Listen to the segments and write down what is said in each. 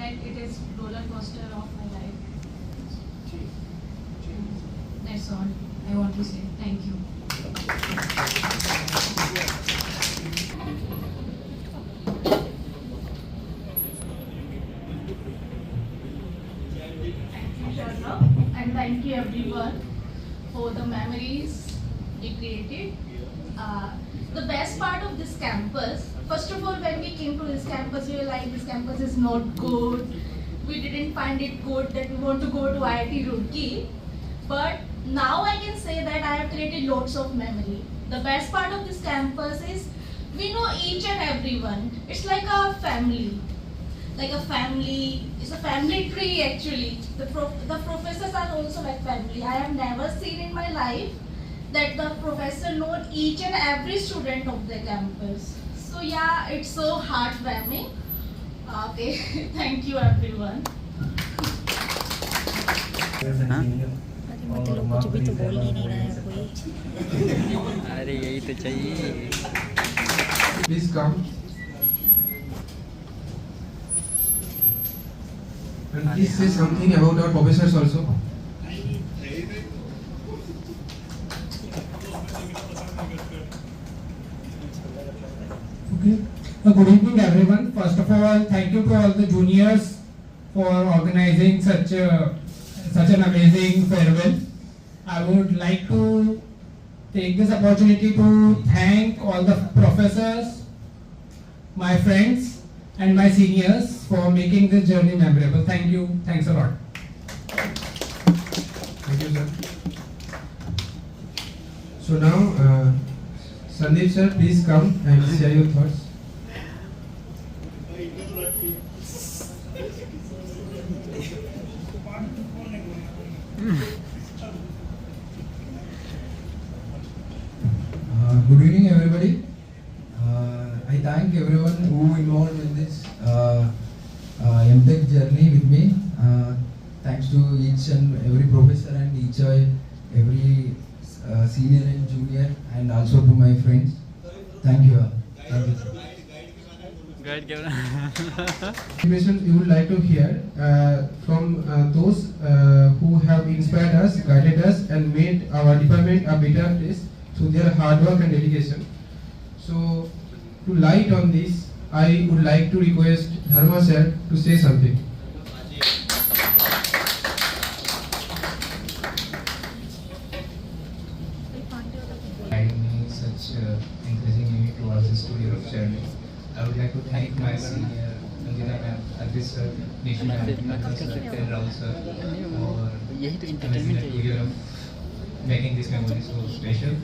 that it is roller coaster of my life. That's all I want to say. Thank you. And thank you everyone for the memories you created. The best part of this campus, first of all, when we came to this campus, we were like, this campus is not good. We didn't find it good that we want to go to IIT Roorkee. But now I can say that I have created lots of memory. The best part of this campus is we know each and everyone. It's like a family. Like a family, it's a family tree actually. The professors are also like family. I have never seen in my life that the professor knows each and every student of the campus. So yeah, it's so heartwarming. Okay, thank you everyone. मतलब कुछ भी तो बोल ही नहीं रहा है कोई। अरे यही तो चाहिए। Please come. And please say something about our professors also. Okay. Good evening, everyone. First of all, thank you to all the juniors for organizing such an amazing farewell. I would like to take this opportunity to thank all the professors, my friends, and my seniors for making this journey memorable. Thank you. Thanks a lot. Thank you, sir. So now, Sandeep sir, please come and share your thoughts. Good evening, everybody. I thank everyone who involved in this MTech journey with me. Thanks to each and every professor and every senior and junior, and also to my friends. Thank you all. Thank you. Guide Information you would like to hear from those who have inspired us, guided us, and made our department a better place through their hard work and dedication. So, to light on this, I would like to request Dharma sir to say something. Guiding me such encouraging me towards this 2 year of journey. I would like to thank my senior Angina ma'am, Advis sir, Nishi ma'am, and Rao sir for amazing 2 year of making this memory so special.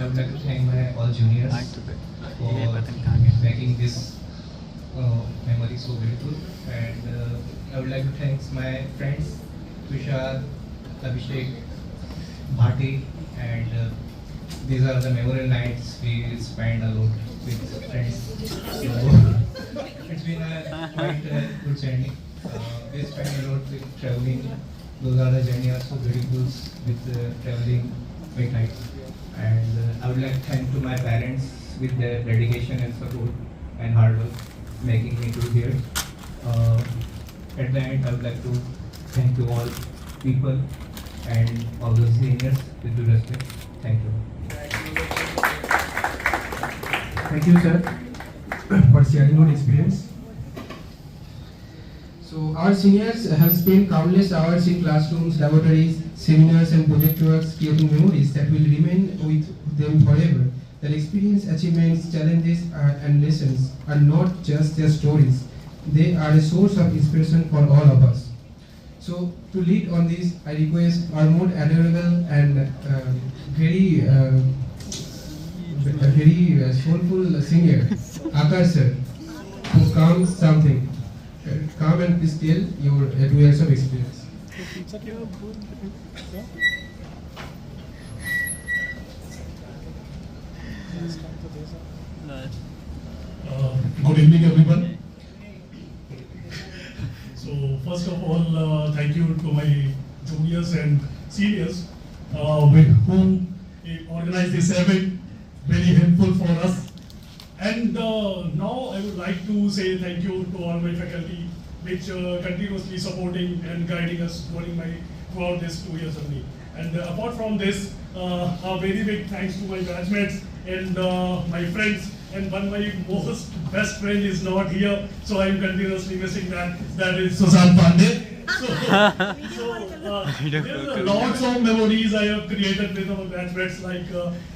I would like to thank my all juniors for making this memory so beautiful, and I would like to thank my friends Tushar, Abhishek, Bhati, and these are the memorable nights we spent a lot with friends. So it's been a quite good journey. We spent a lot with traveling. Those are the journey are so beautiful with traveling by night. And I would like to thank to my parents with their dedication and support and hard work making me to here. At the end, I would like to thank to all people and all the seniors with due respect. Thank you. Thank you, sir, for sharing your experience. So, our seniors have spent countless hours in classrooms, laboratories, seminars, and project works creating memories that will remain with them forever. Their experience, achievements, challenges, and lessons are not just their stories, they are a source of inspiration for all of us. So, to lead on this, I request our most adorable and very soulful singer, Akash sir, to come something. Come and please tell your 2 years of experience. Good evening, everyone. So, first of all, thank you to my juniors and seniors with whom organized this event. Very helpful for us. And now I would like to say thank you to all my faculty which continuously supporting and guiding us throughout this 2 years journey. And apart from this, a very big thanks to my batchmates and my friends. And one of my most best friend is not here, so I'm continuously missing that. That is Susan Pandey. There's lots of memories I have created with our batchmates, like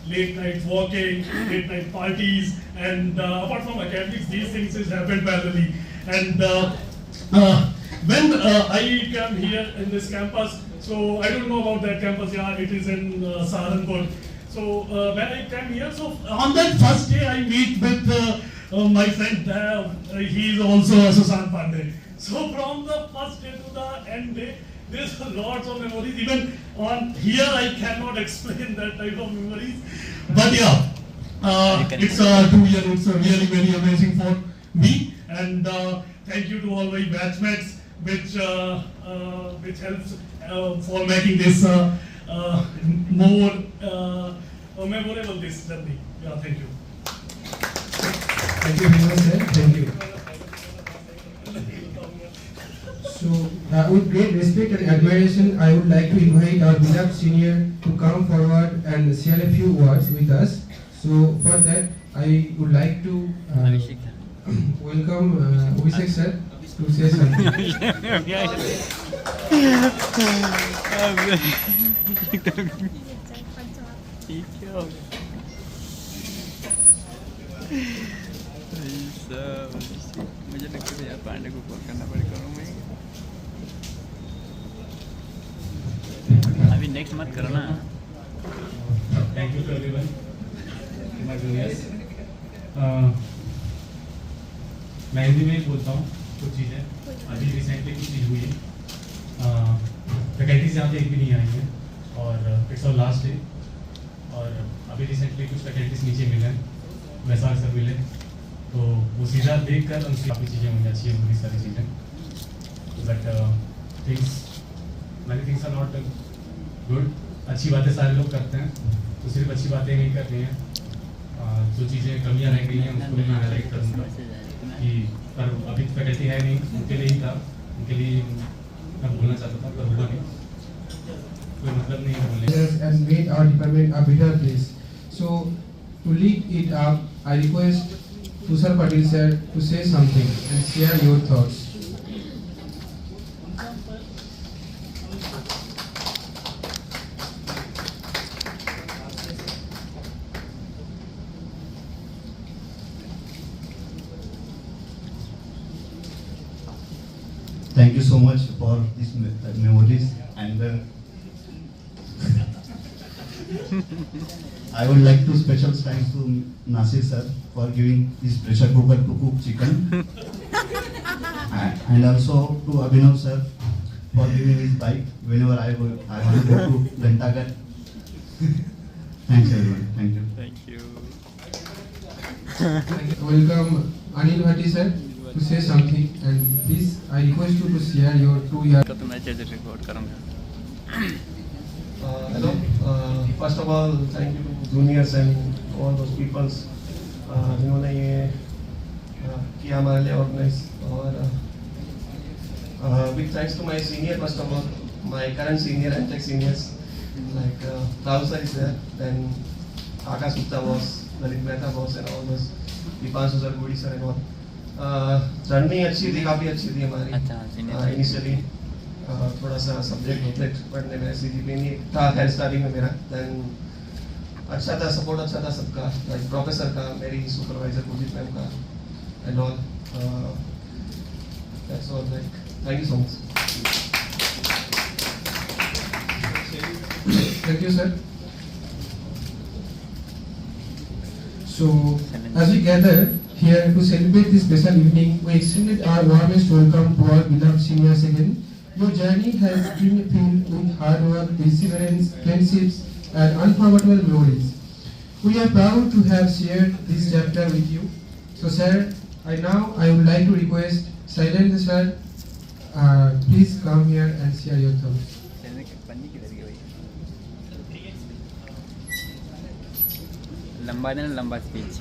late night walking, late night parties, and apart from academics, these things has happened parallelly. And when I came here in this campus, so I don't know about that campus. Yeah, it is in Saharanpur. So when I came here, so on that first day I meet with my friend. He is also Susan Pandey. So from the first day to the end day, there's lots of memories. Even on here, I cannot explain that type of memories. But yeah, it's 2 years. It's really very amazing for me. And thank you to all my batchmates, which helps for making this more memorable this journey. Yeah, thank you. Thank you very much, sir. Thank you. So, with great respect and admiration, I would like to invite our beloved senior to come forward and share a few words with us. So, for that, I would like to welcome Abhishek sir to say something. मुझे लगता है यार पांडे को call करना पड़ेगा मैं अभी next मत करो ना. Thank you to everyone, my juniors. मैं हिंदी में ही बोलता हूँ कुछ चीज़ें. अभी रिसेंटली कुछ चीज़ हुई है. फैकल्टीज यहाँ पे एक भी नहीं आई हैं और इट्स आवर लास्ट डे. और अभी रिसेंटली कुछ फैकल्टीज नीचे मिले हैं, वैसा सर मिले, तो वो सीधा देख कर उनकी काफ़ी चीज़ें मुझे अच्छी हैं, पूरी सारी चीज़ें. But many things are not good. अच्छी बातें सारे लोग करते हैं, तो सिर्फ अच्छी बातें नहीं करनी है. जो चीज़ें कमियां रह गई हैं उसको मैं हाईलाइट करूँगा कि पर अभी फैकल्टी है नहीं, उनके लिए ही था, उनके लिए मैं बोलना चाहता था पर हुआ नहीं. कोई मतलब नहीं है बोलने. And made our department a better place. So, to lead it up, I request Tushar Patil sir to say something and share your thoughts. Thank you so much for these memories, and I would like to special thanks to Nasir sir for giving this pressure cooker to cook chicken, and also to Abhinav sir for giving his bike whenever I want to go to Ghantaghar. Thanks everyone. Thank you. Thank you. Welcome Anil Bhatti sir to say something, and please I request you to share your 2 year. तो मैं change record करूँगा. Hello. First of all, thank you to juniors and all those peoples जिन्होंने ये किया हमारे लिए organise. और big thanks to my senior, first of all, my current senior and tech seniors like Rahul sir is there, then Akash Gupta was, Lalit Mehta was, and all those, Dipanshu sir, Gudi sir and all. Journey अच्छी थी, काफ़ी अच्छी थी हमारी. Initially थोड़ा सा subject पढ़ने में CGPA नहीं था खैर स्टार्टिंग में मेरा. देन अच्छा था, सपोर्ट अच्छा था सबका, लाइक प्रोफेसर का, मेरी सुपरवाइजर पूजित मैम का and all. That's all. Like thank you so much. Thank you sir. So, as we gather here to celebrate this special evening, we extended our warmest welcome to our beloved seniors again. Your journey has been filled with hard work, perseverance, friendships, and unforgettable memories. We are proud to have shared this chapter with you. So, sir, I would like to request Sailendra sir, please come here and share your thoughts. लंबा देना, लंबा speech.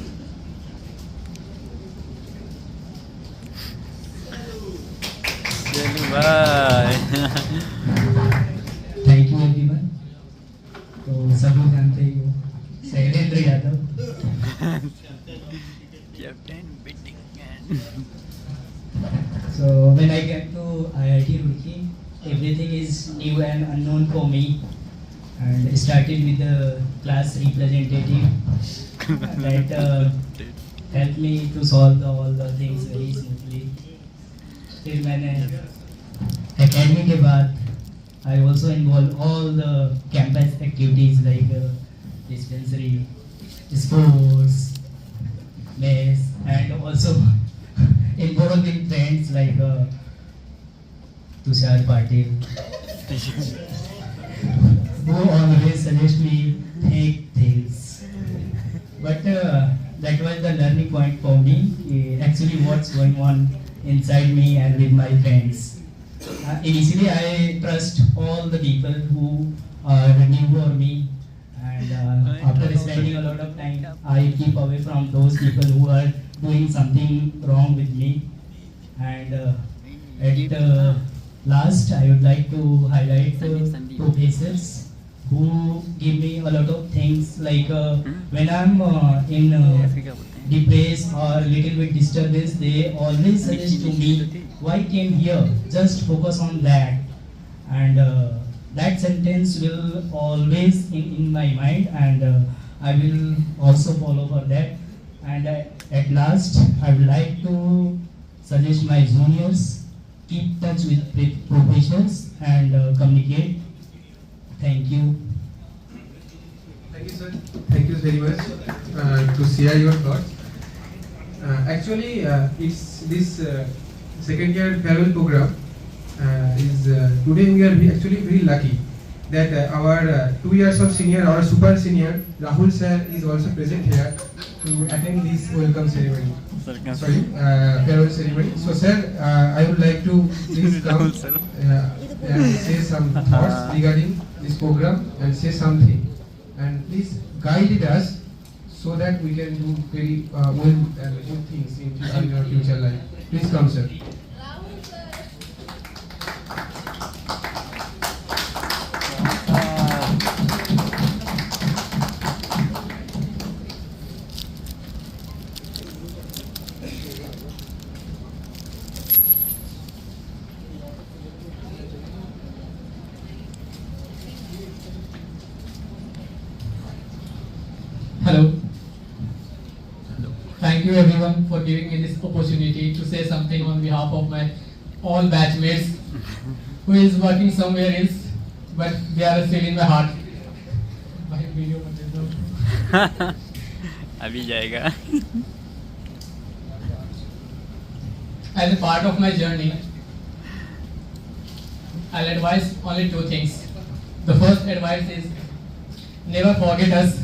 Thank you everyone. तो सब लोग जानते ही हो Shailendra Yadav. So when I came to IIT Roorkee, everything is new and unknown for me, and started with the class representative that helped me to solve all the things very smoothly. फिर मैंने academy के बाद I also involved all the campus activities like dispensary, sports, mess, and also involved in friends like Tushar Patil, who always suggest me take things. But that was the learning point for me. Actually, what's going on inside me and with my friends. Initially, I trust all the people who are new for me, and after spending a lot of time, I keep away from those people who are doing something wrong with me. And at last, I would like to highlight professors who give me a lot of things. Like when I'm in depressed or little bit disturbed, they always suggest to me, why came here? Just focus on that. And that sentence will always in my mind, and I will also follow for that. And at last, I would like to suggest my juniors, keep touch with professors and communicate. Thank you. Thank you, sir. Thank you very much to share your thoughts. Actually, it's this second year farewell program is today we are actually very lucky that our 2 years of senior, our super senior Rahul sir is also present here to attend this welcome ceremony. Sorry, farewell ceremony. So sir, I would like to please come and say some thoughts regarding this program and say something, and please guide us so that we can do very well and good things in our future life. Please come, sir. Hello. Thank you everyone for giving me this opportunity to say something on behalf of my all batchmates who is working somewhere else, but they are still in my heart. अभी जाएगा. As a part of my journey, I'll advise only 2 things. The first advice is never forget us,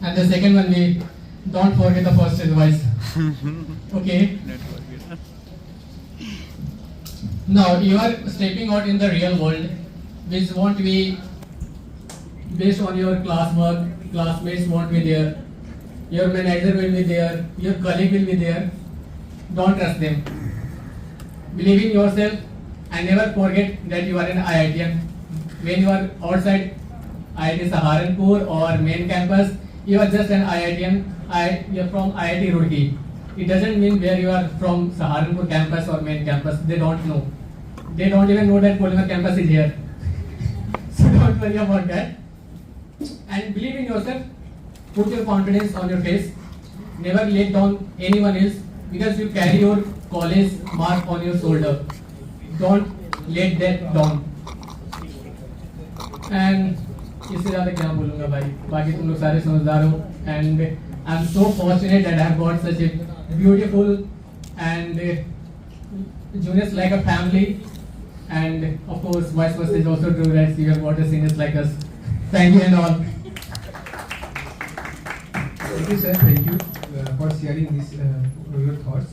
and the second one is don't forget the first advice. Okay? Now you are stepping out in the real world, which won't be based on your classwork. Classmates won't be there. Your manager will be there. Your colleague will be there. Don't trust them. Believe in yourself and never forget that you are an IITian. When you are outside IIT Saharanpur or main campus, you are just an IITian. You are from IIT Roorkee. It doesn't mean where you are from, Saharanpur campus or main campus. They don't know. They don't even know that Polymer campus is here. So don't worry about that. And believe in yourself. Put your confidence on your face. Never let down anyone else, because you carry your college mark on your shoulder. Don't let that down. And इससे ज़्यादा क्या बोलूँगा भाई, बाकी तुम लोग सारे समझदार हो, and I'm so fortunate that I have got such a beautiful and juniors like a family, and of course vice versa is also true that you have got a seniors like us. Thank you and all. Thank you, sir. Thank you for sharing this your thoughts.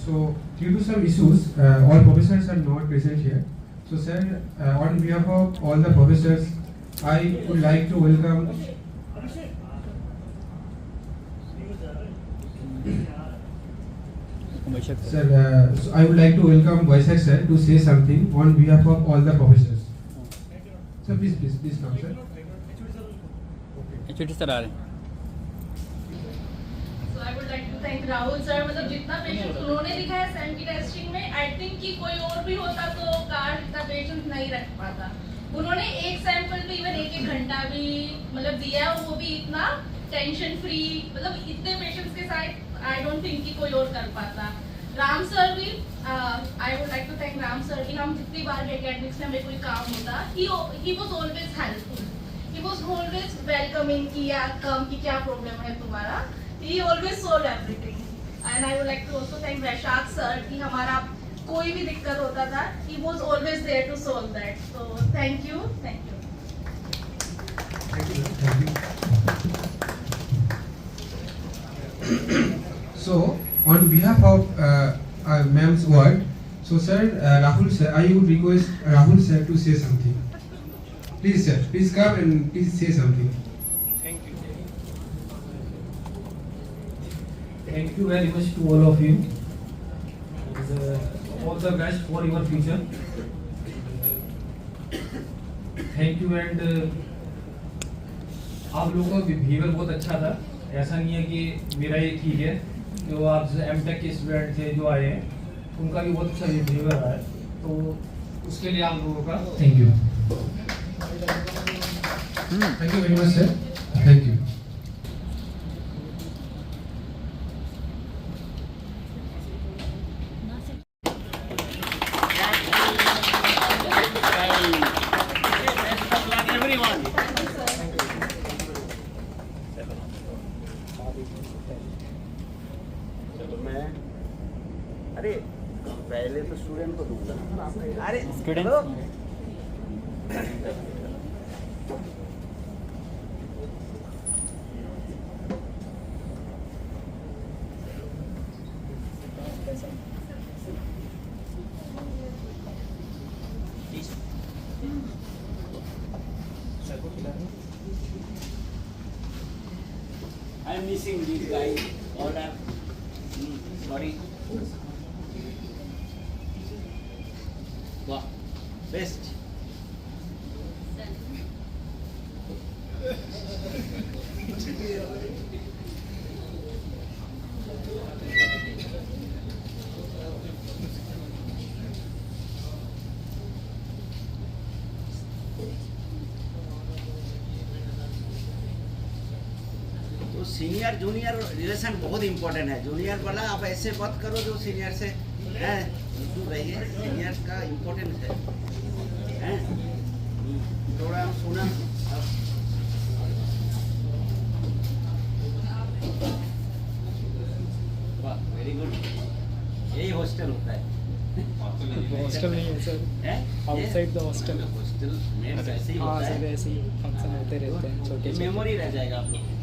So due to some issues, all professors are not present here. So sir, on behalf of all the professors, I would like to welcome Sir, so I would like to welcome Vaishak sir to say something on behalf of all the professors. Sir, please come, sir. HOD sir आ रहे हैं. So I would like to thank Rahul sir. मतलब जितना patience उन्होंने दिखाया same की testing में, I think कि कोई और भी होता तो कार्ड इतना पेशेंस नहीं रख पाता. उन्होंने एक सैंपल पे इवन एक घंटा भी मतलब दिया, वो भी इतना टेंशन फ्री, मतलब इतने पेशेंट्स के साथ आई डोंट थिंक कि कोई और कर पाता. राम सर भी, I would like to thank Ram sir कि हम जितनी बार भी एकेडमिक्स में हमें कोई काम होता, he was always helpful, he was always welcoming कि या कम कि क्या प्रॉब्लम है तुम्हारा, he always solve everything. And I would like to also thank Vaishakh sir कि हमारा कोई भी दिक्कत होता था, he was always there to solve that. So thank you. So on behalf of ma'am's ward, so sir, Rahul sir, I would request Rahul sir to say something. Please sir, please come and please say something. Thank you very much to all of you. All the best for your future. Thank you and आप लोगों का behaviour बहुत अच्छा था. ऐसा नहीं है कि मेरा ये ठीक है, जो आप एमटेक के स्टूडेंट थे जो आए हैं उनका भी बहुत अच्छा बिहेवियर रहा है, तो उसके लिए आप लोगों का thank you. Thank you very much sir. Thank you. अरे पहले तो स्टूडेंट को दूंगा. अरे student I am missing this guy. Order. Sorry. Wow. Best. तो सीनियर जूनियर रिलेशन बहुत इंपॉर्टेंट है. जूनियर वाला आप ऐसे मत करो जो सीनियर से है, दूर रहिए. सीनियर का इम्पोर्टेंस है. थोड़ा सुना. वाह, वेरी गुड. यही हॉस्टल होता है. हॉस्टल नहीं है sir, outside the hostel. Hostel में ऐसे ही होता है. ऐसे ही फंक्शन होते रहते हैं छोटे. मेमोरी रह जाएगा आप लोग.